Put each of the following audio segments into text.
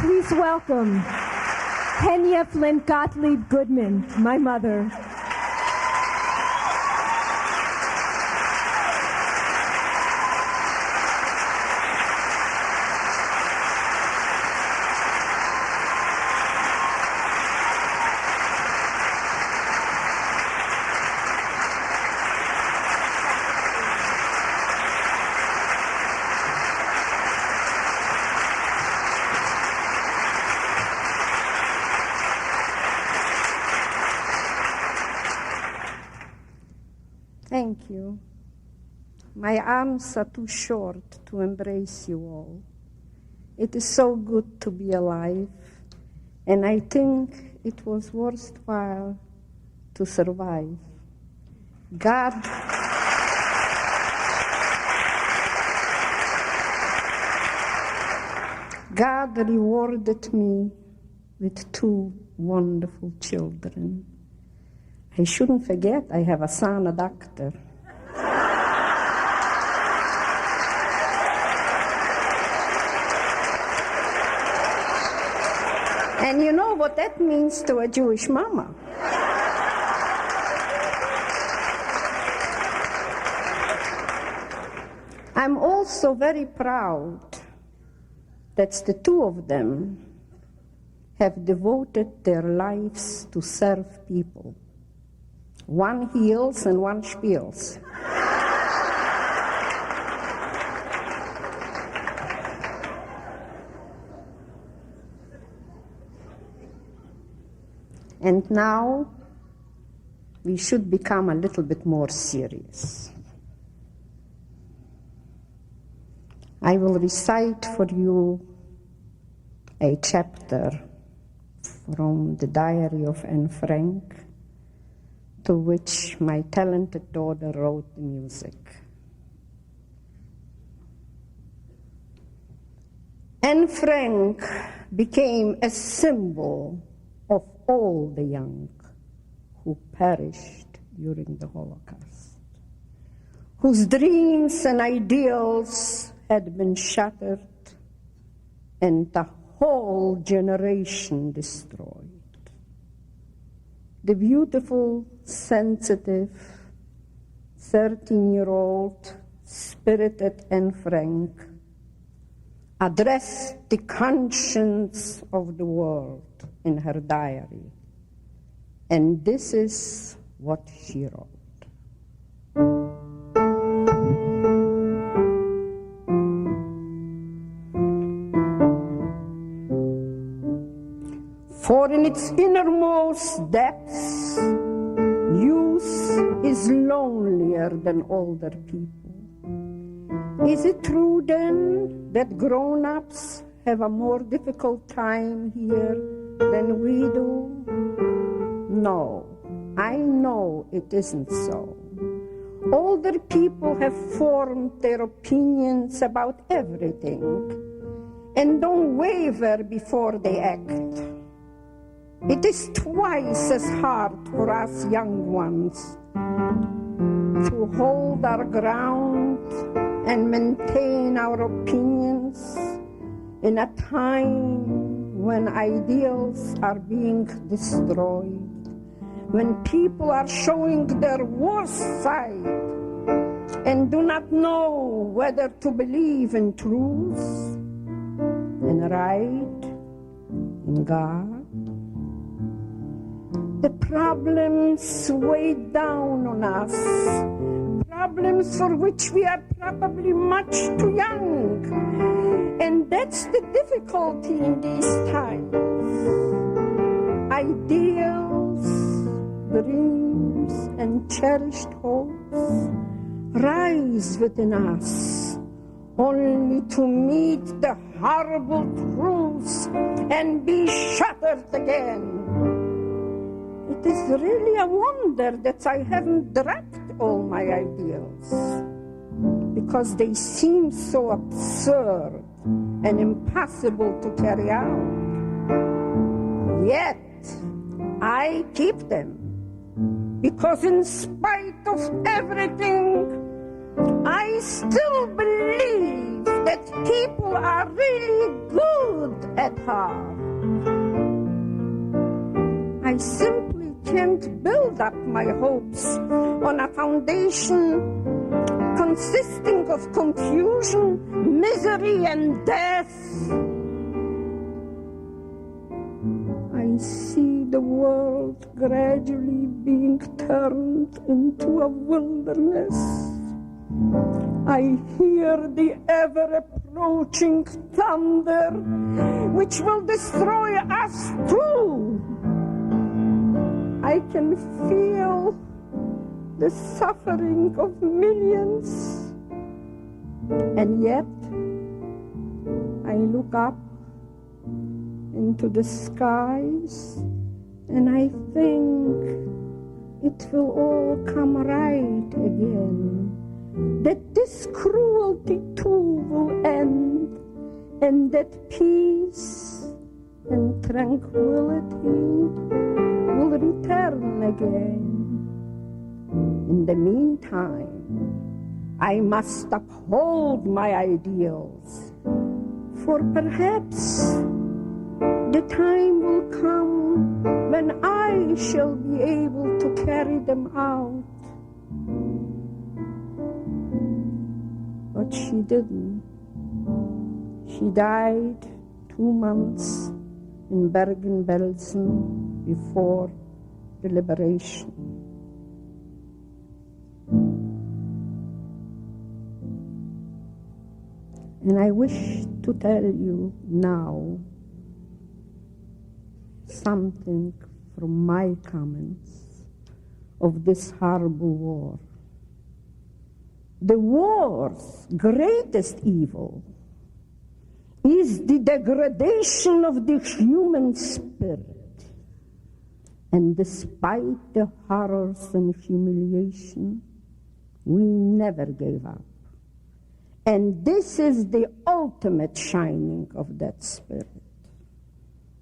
Please welcome Henia Gottlieb Goodman, my mother. Thank you. My arms are too short to embrace you all. It is so good to be alive, and I think it was worthwhile to survive. God rewarded me with 2 wonderful children. I shouldn't forget I have a son, a doctor. And you know what that means to a Jewish mama. I'm also very proud that the 2 of them have devoted their lives to serve people. One heals and one spiels. And now we should become a little bit more serious. I will recite for you a chapter from the diary of Anne Frank, to which my talented daughter wrote the music. Anne Frank became a symbol of all the young who perished during the Holocaust, whose dreams and ideals had been shattered and the whole generation destroyed. The beautiful, sensitive, 13-year-old, spirited Anne Frank addressed the conscience of the world in her diary. And this is what she wrote. For in its innermost depths, youth is lonelier than older people. Is it true then that grown-ups have a more difficult time here than we do? No, I know it isn't so. Older people have formed their opinions about everything and don't waver before they act. It is twice as hard for us young ones to hold our ground and maintain our opinions in a time when ideals are being destroyed, when people are showing their worst side and do not know whether to believe in truth and right, in God. The problems weigh down on us, problems for which we are probably much too young. And that's the difficulty in these times. Ideals, dreams, and cherished hopes rise within us, only to meet the horrible truths and be shattered again. It is really a wonder that I haven't dropped all my ideals, because they seem so absurd and impossible to carry out. Yet, I keep them, because in spite of everything, I still believe that people are really good at heart. I simply can't build up my hopes on a foundation consisting of confusion, misery, and death. I see the world gradually being turned into a wilderness. I hear the ever-approaching thunder, which will destroy us too. I can feel the suffering of millions, and yet I look up into the skies and I think it will all come right again, that this cruelty too will end, and that peace and tranquility will return again. In the meantime, I must uphold my ideals, for perhaps the time will come when I shall be able to carry them out. But she didn't. She died 2 months in Bergen-Belsen before the liberation. And I wish to tell you now something from my comments of this horrible war. The war's greatest evil is the degradation of the human spirit. And despite the horrors and humiliation, we never gave up. And this is the ultimate shining of that spirit.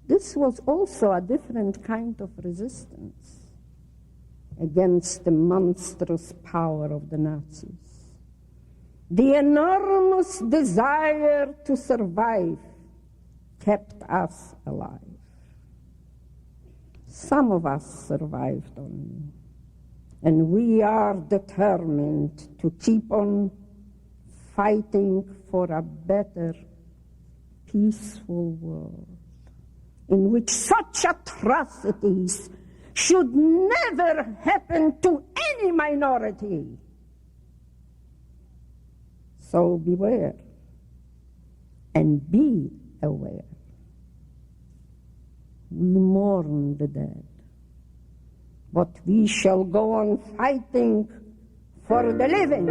This was also a different kind of resistance against the monstrous power of the Nazis. The enormous desire to survive kept us alive. Some of us survived only, and we are determined to keep on fighting for a better, peaceful world in which such atrocities should never happen to any minority. So beware and be aware. We mourn the dead, but we shall go on fighting for the living.